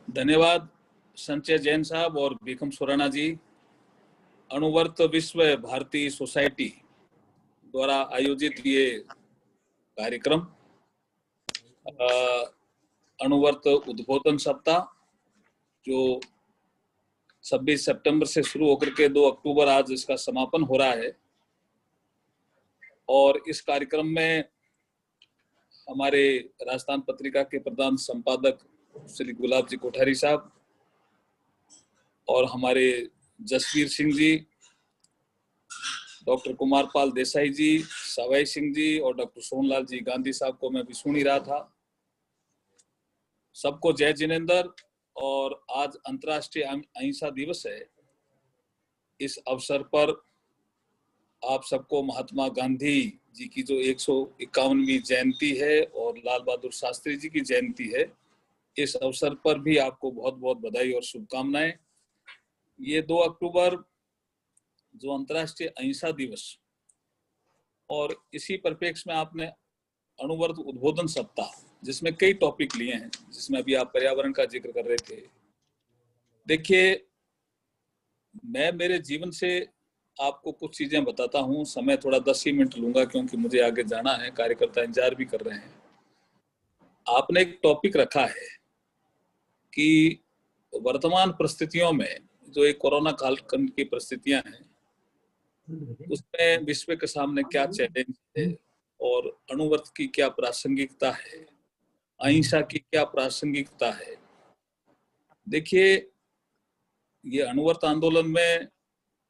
धन्यवाद संजय जैन साहब और भीखम सुराना जी। अणुवर्त विश्व भारती सोसाइटी द्वारा आयोजित ये कार्यक्रम अणुवर्त उद्बोधन सप्ताह जो 26 सितंबर से शुरू होकर के 2 अक्टूबर आज इसका समापन हो रहा है। और इस कार्यक्रम में हमारे राजस्थान पत्रिका के प्रधान संपादक श्री गुलाब जी कोठारी साहब और हमारे जसवीर सिंह जी, डॉक्टर कुमार पाल देसाई जी, सवाई सिंह जी और डॉक्टर सोनलाल जी गांधी साहब को मैं भी सुन ही रहा था। सबको जय जिनेंद्र। और आज अंतर्राष्ट्रीय अहिंसा दिवस है। इस अवसर पर आप सबको महात्मा गांधी जी की जो 151वीं जयंती है और लाल बहादुर शास्त्री जी की जयंती है, इस अवसर पर भी आपको बहुत बहुत बधाई और शुभकामनाएं। ये 2 अक्टूबर जो अंतर्राष्ट्रीय अहिंसा दिवस और इसी परिप्रेक्ष्य में आपने अणुवर्त उद्बोधन सप्ताह जिसमें कई टॉपिक लिए हैं, जिसमें अभी आप पर्यावरण का जिक्र कर रहे थे। देखिए, मैं मेरे जीवन से आपको कुछ चीजें बताता हूं। समय थोड़ा 10 ही मिनट लूंगा क्योंकि मुझे आगे जाना है, कार्यकर्ता इंतजार भी कर रहे हैं। आपने एक टॉपिक रखा है कि वर्तमान परिस्थितियों में जो एक कोरोना कालखंड की परिस्थितियां हैं उसमें विश्व के सामने क्या चैलेंज है और अणुवर्त की क्या प्रासंगिकता है, अहिंसा की क्या प्रासंगिकता है। देखिए, ये अणुवर्त आंदोलन में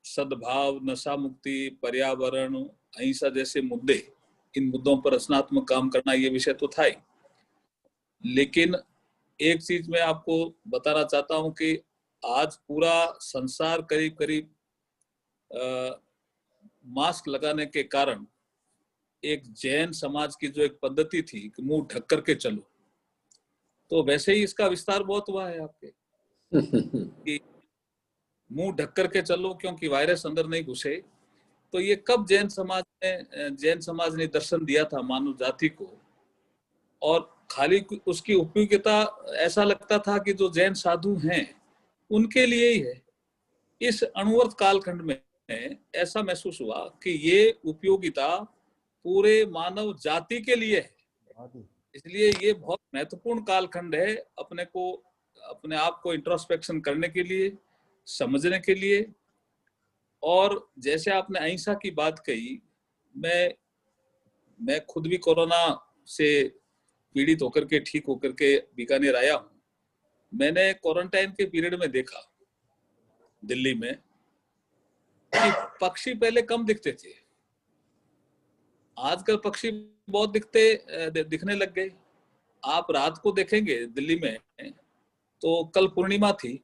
सद्भाव, नशा मुक्ति, पर्यावरण, अहिंसा जैसे मुद्दे, इन मुद्दों पर रचनात्मक काम करना ये विषय तो था ही। लेकिन एक चीज मैं आपको बताना चाहता हूं कि आज पूरा संसार करीब करीब मास्क लगाने के कारण एक जैन समाज की जो एक पद्धति थी कि मुंह ढक करके चलो, तो वैसे ही इसका विस्तार बहुत हुआ है आपके कि मुंह ढक करके चलो क्योंकि वायरस अंदर नहीं घुसे। तो ये कब जैन समाज ने दर्शन दिया था मानव जाति को, और खाली उसकी उपयोगिता ऐसा लगता था कि जो जैन साधु हैं उनके लिए ही है। इस अणुवर्त कालखंड में ऐसा महसूस हुआ कि ये उपयोगिता पूरे मानव जाति के लिए है। इसलिए ये बहुत महत्वपूर्ण कालखंड है अपने आप को इंट्रोस्पेक्शन करने के लिए, समझने के लिए। और जैसे आपने अहिंसा की बात कही, मैं खुद भी कोरोना से पीड़ित होकर के ठीक होकर के बीकानेर आया हूं। मैंने क्वारंटाइन के पीरियड में देखा दिल्ली में कि पक्षी पहले कम दिखते थे, आजकल पक्षी बहुत दिखने लग गए। आप रात को देखेंगे दिल्ली में तो कल पूर्णिमा थी,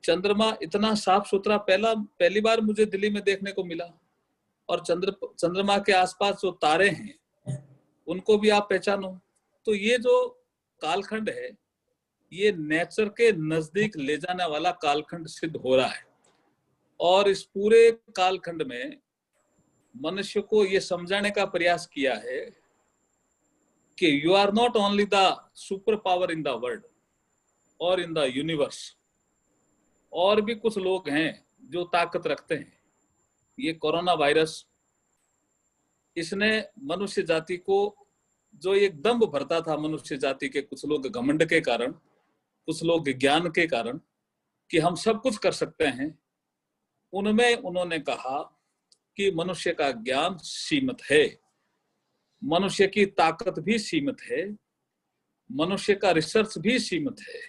चंद्रमा इतना साफ सुथरा पहली बार मुझे दिल्ली में देखने को मिला। और चंद्रमा के आसपास जो तारे हैं उनको भी आप पहचानो। तो ये जो कालखंड है ये नेचर के नजदीक ले जाने वाला कालखंड सिद्ध हो रहा है। और इस पूरे कालखंड में मनुष्य को ये समझाने का प्रयास किया है कि you are not only the superpower in the world और इन द यूनिवर्स, और भी कुछ लोग हैं जो ताकत रखते हैं। ये कोरोना वायरस, इसने मनुष्य जाति को जो एक दंभ भरता था मनुष्य जाति के कुछ लोग घमंड के कारण, कुछ लोग ज्ञान के कारण कि हम सब कुछ कर सकते हैं, उनमें उन्होंने कहा कि मनुष्य का ज्ञान सीमित है, मनुष्य की ताकत भी सीमित है, मनुष्य का रिसर्च भी सीमित है।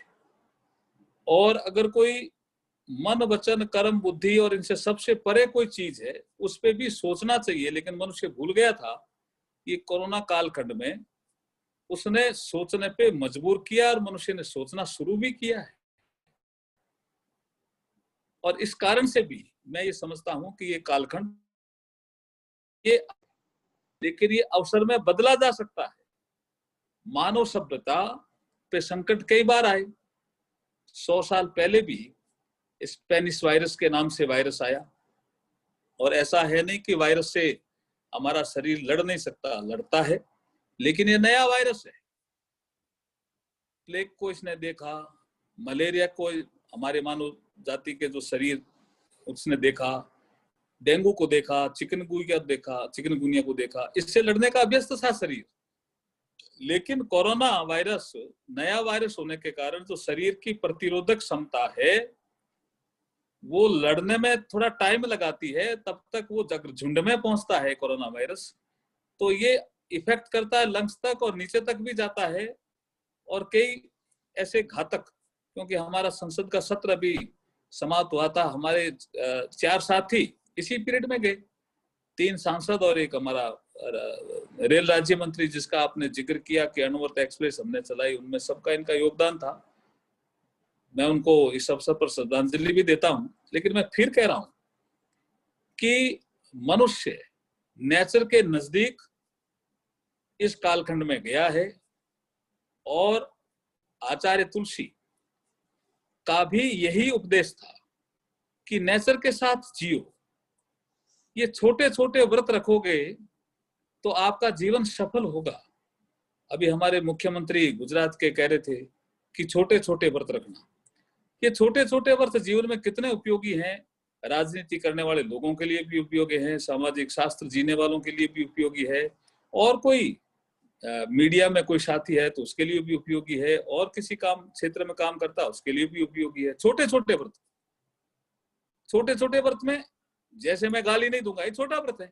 और अगर कोई मन, वचन, कर्म, बुद्धि और इनसे सबसे परे कोई चीज है उस पर भी सोचना चाहिए। लेकिन मनुष्य भूल गया था कि कोरोना कालखंड में उसने सोचने पे मजबूर किया और मनुष्य ने सोचना शुरू भी किया है। और इस कारण से भी मैं ये समझता हूं कि ये कालखंड लेकिन ये अवसर में बदला जा सकता है। मानव सभ्यता पे संकट कई बार आए। 100 साल पहले भी स्पेनिश वायरस के नाम से वायरस आया, और ऐसा है नहीं कि वायरस से हमारा शरीर लड़ नहीं सकता, लड़ता है। लेकिन ये नया वायरस है। प्लेग को इसने देखा, मलेरिया को हमारे मानव जाति के जो शरीर उसने देखा, डेंगू को देखा, चिकनगुनिया को देखा, इससे लड़ने का अभ्यस्त था शरीर। लेकिन कोरोना वायरस नया वायरस होने के कारण जो शरीर की प्रतिरोधक क्षमता है वो लड़ने में थोड़ा टाइम लगाती है, तब तक वो झुंड में पहुंचता है कोरोना वायरस, तो ये इफेक्ट करता है लंग्स तक और नीचे तक भी जाता है। और कई ऐसे घातक, क्योंकि हमारा संसद का सत्र अभी समाप्त हुआ था, हमारे 4 साथी इसी पीरियड में गए, 3 सांसद और एक हमारा रेल राज्य मंत्री जिसका आपने जिक्र किया कि अणुवर्त एक्सप्रेस हमने चलाई, उनमें सबका इनका योगदान था। मैं उनको इस अवसर पर श्रद्धांजलि भी देता हूं। लेकिन मैं फिर कह रहा हूं कि मनुष्य नेचर के नजदीक इस कालखंड में गया है और आचार्य तुलसी का भी यही उपदेश था कि नेचर के साथ जियो। ये छोटे छोटे व्रत रखोगे तो आपका जीवन सफल होगा। अभी हमारे मुख्यमंत्री गुजरात के कह रहे थे कि छोटे छोटे व्रत रखना। ये छोटे छोटे व्रत जीवन में कितने उपयोगी हैं, राजनीति करने वाले लोगों के लिए भी उपयोगी है, सामाजिक शास्त्र जीने वालों के लिए भी उपयोगी है, और कोई मीडिया में कोई साथी है तो उसके लिए भी उपयोगी है, और किसी काम क्षेत्र में काम करता है उसके लिए भी उपयोगी है। छोटे छोटे व्रत, छोटे छोटे व्रत में जैसे मैं गाली नहीं दूंगा, ये छोटा व्रत है,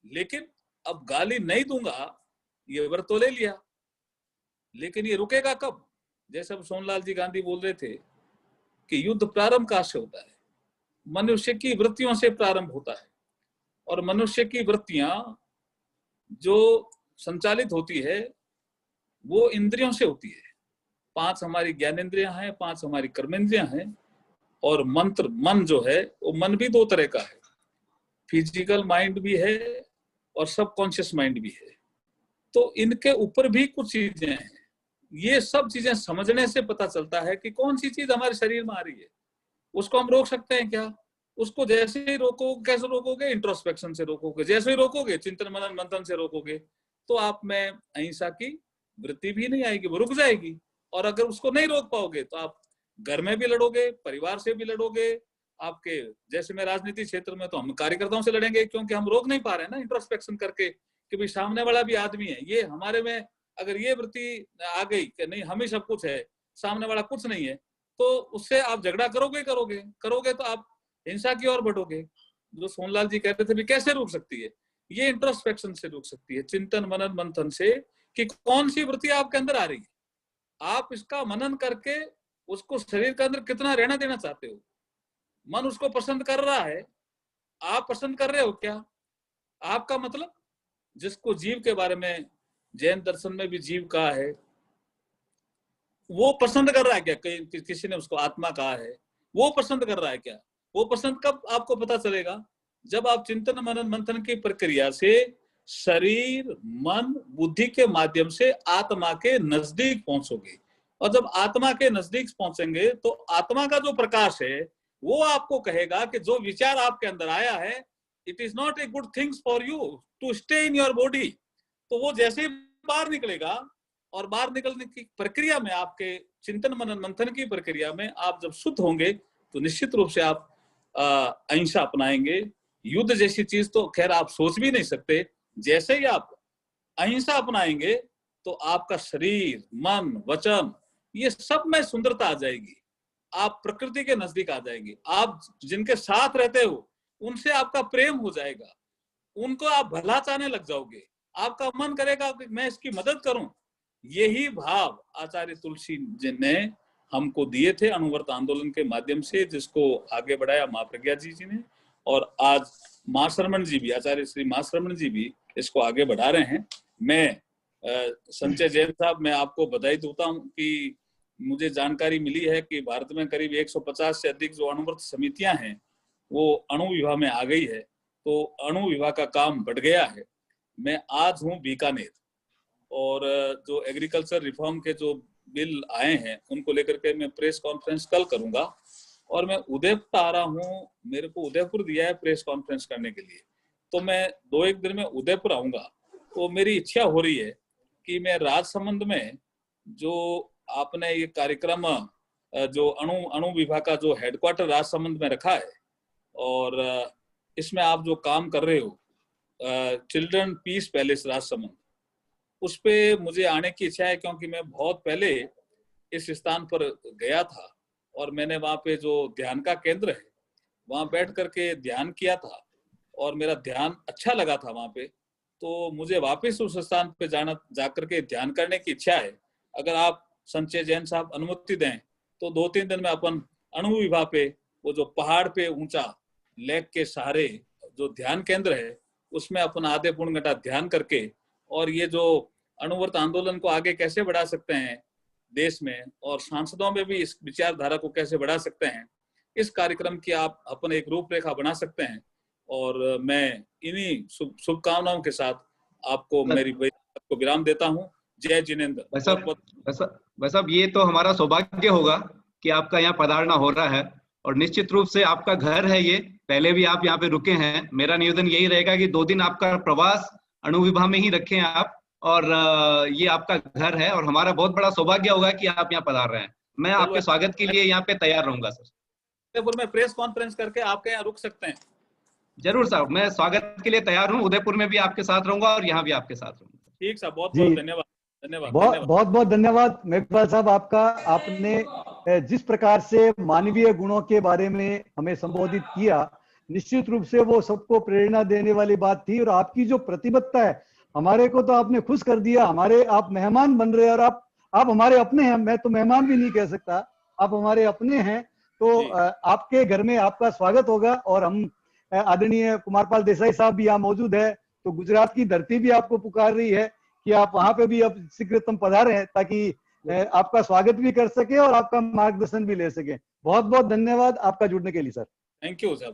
लेकिन अब गाली नहीं दूंगा ये व्रत तो ले लिया, लेकिन ये रुकेगा कब? जैसे अब सोनलाल जी गांधी बोल रहे थे कि युद्ध प्रारंभ कहां से होता है? मनुष्य की वृत्तियों से प्रारंभ होता है, और मनुष्य की वृत्तियां जो संचालित होती है वो इंद्रियों से होती है। 5 हमारी ज्ञानेंद्रियां हैं, 5 हमारी कर्मेंद्रियां हैं, और मन जो है वो मन भी 2 तरह का है, फिजिकल माइंड भी है और सबकॉन्शियस माइंड भी है। तो इनके ऊपर भी कुछ चीजें हैं। ये सब चीजें समझने से पता चलता है कि कौन सी चीज हमारे शरीर में आ रही है, उसको हम रोक सकते हैं क्या? उसको जैसे ही रोकोगे, कैसे रोकोगे? इंट्रोस्पेक्शन से रोकोगे। जैसे ही रोकोगे, चिंतन मनन मंथन से रोकोगे, तो आप में अहिंसा की वृत्ति भी नहीं आएगी, वो रुक जाएगी। और अगर उसको नहीं रोक पाओगे तो आप घर में भी लड़ोगे, परिवार से भी लड़ोगे, आपके जैसे मैं राजनीति क्षेत्र में तो हम कार्यकर्ताओं से लड़ेंगे, क्योंकि हम रोक नहीं पा रहे हैं ना इंट्रोस्पेक्शन करके कि भाई सामने वाला भी आदमी है। ये हमारे में अगर ये वृत्ति आ गई कि नहीं हम ही सब कुछ है, सामने वाला कुछ नहीं है, तो उससे आप झगड़ा करोगे तो आप हिंसा की ओर बढ़ोगे। जो सोनलाल जी कहते थे भी कैसे रुक सकती है? ये इंट्रोस्पेक्शन से रुक सकती है, चिंतन मनन मंथन से, कि कौन सी वृत्ति आपके अंदर आ रही है, आप इसका मनन करके उसको शरीर के अंदर कितना रहना देना चाहते हो। मन उसको पसंद कर रहा है, आप पसंद कर रहे हो क्या? आपका मतलब, जिसको जीव के बारे में जैन दर्शन में भी जीव कहा है, वो पसंद कर रहा है क्या? किसी ने उसको आत्मा कहा है, वो पसंद कर रहा है क्या? वो पसंद कब आपको पता चलेगा? जब आप चिंतन मनन मंथन की प्रक्रिया से शरीर मन बुद्धि के माध्यम से आत्मा के नजदीक पहुंचोगे। और जब आत्मा के नजदीक पहुंचेंगे तो आत्मा का जो प्रकाश है वो आपको कहेगा कि जो विचार आपके अंदर आया है, it is not a good things for you to stay in your body. तो वो जैसे ही बाहर निकलेगा, और बाहर निकलने की प्रक्रिया में, आपके चिंतन मनन मंथन की प्रक्रिया में आप जब शुद्ध होंगे तो निश्चित रूप से आप अहिंसा अपनाएंगे। युद्ध जैसी चीज तो खैर आप सोच भी नहीं सकते। जैसे ही आप अहिंसा अपनाएंगे तो आपका शरीर मन वचन ये सब में सुंदरता आ जाएगी, आप प्रकृति के नजदीक आ जाएंगे। आप जिनके साथ रहते हो उनसे आपका प्रेम हो जाएगा, उनको आप भला चाहने लग जाओगे, आपका मन करेगा कि मैं इसकी मदद करूं। यही भाव आचार्य तुलसी जी ने हमको दिए थे अणुवर्त आंदोलन के माध्यम से, जिसको आगे बढ़ाया माँ प्रज्ञा जी ने, और आज माँ श्रमण जी भी, आचार्य श्री माँ श्रमण जी भी इसको आगे बढ़ा रहे हैं। मैं संजय जैन साहब, मैं आपको बधाई देता हूं कि मुझे जानकारी मिली है कि भारत में करीब 150 से अधिक जो अणुवर्त समितियां हैं वो अणु विभाग में आ गई है, तो अणु विभाग का काम बढ़ गया है। मैं आज हूँ बीकानेर, और जो एग्रीकल्चर रिफॉर्म के जो बिल आए हैं उनको लेकर के मैं प्रेस कॉन्फ्रेंस कल करूंगा, और मैं उदयपुर आ रहा हूँ, मेरे को उदयपुर दिया है प्रेस कॉन्फ्रेंस करने के लिए, तो मैं 2-1 दिन में उदयपुर आऊंगा। तो मेरी इच्छा हो रही है कि मैं राजसमंद में जो आपने ये कार्यक्रम जो अणु विभाग का जो हेडक्वार्टर राजसमंद में रखा है, और इसमें आप जो काम कर रहे हो चिल्ड्रन पीस पैलेस राजसमंद, उस पे मुझे आने की इच्छा है, क्योंकि मैं बहुत पहले इस स्थान पर गया था और मैंने वहाँ पे जो ध्यान का केंद्र है वहाँ बैठ करके ध्यान किया था और मेरा ध्यान अच्छा लगा था वहाँ पे। तो मुझे वापस उस स्थान पे जाकर के ध्यान करने की इच्छा है। अगर आप संजय जैन साहब अनुमति दें तो 2-3 दिन में अपन अणु विभाग पे, वो जो पहाड़ पे ऊंचा लेक के सहारे जो ध्यान केंद्र है, उसमें अपन आधे पौन घंटा ध्यान करके, और ये जो अणुव्रत आंदोलन को आगे कैसे बढ़ा सकते हैं देश में, और सांसदों में भी इस विचारधारा को कैसे बढ़ा सकते हैं, इस कार्यक्रम की आप अपन एक रूपरेखा बना सकते हैं। और मैं इन्हीं शुभकामनाओं के साथ आपको मेरी को विराम देता हूँ। जय जिनेंद्र। भाई साहब, ये तो हमारा सौभाग्य होगा कि आपका यहाँ पधारना हो रहा है, और निश्चित रूप से आपका घर है ये, पहले भी आप यहाँ पे रुके हैं। मेरा निवेदन यही रहेगा कि 2 दिन आपका प्रवास अणु विभाग में ही रखें आप, और ये आपका घर है और हमारा बहुत बड़ा सौभाग्य होगा कि आप यहाँ पधार रहे हैं। मैं आपके स्वागत के लिए यहाँ पे तैयार रहूंगा सर। उदयपुर में प्रेस कॉन्फ्रेंस करके आपके यहाँ रुक सकते हैं। जरूर साहब, मैं स्वागत के लिए तैयार हूँ। उदयपुर में भी आपके साथ रहूंगा और यहाँ भी आपके साथ रहूंगा। ठीक साहब, बहुत बहुत धन्यवाद। बहुत बहुत धन्यवाद मेघपाल साहब आपका। आपने जिस प्रकार से मानवीय गुणों के बारे में हमें संबोधित किया, निश्चित रूप से वो सबको प्रेरणा देने वाली बात थी। और आपकी जो प्रतिबद्धता है, हमारे को तो आपने खुश कर दिया। हमारे आप मेहमान बन रहे हैं, और आप हमारे अपने हैं। मैं तो मेहमान भी नहीं कह सकता, आप हमारे अपने हैं। तो आपके घर में आपका स्वागत होगा। और हम आदरणीय कुमारपाल देसाई साहब भी यहाँ मौजूद है, तो गुजरात की धरती भी आपको पुकार रही है कि आप वहां पे भी अब शीघ्रतम पधारें, ताकि आपका स्वागत भी कर सके और आपका मार्गदर्शन भी ले सके। बहुत बहुत धन्यवाद आपका जुड़ने के लिए सर। Thank you sir.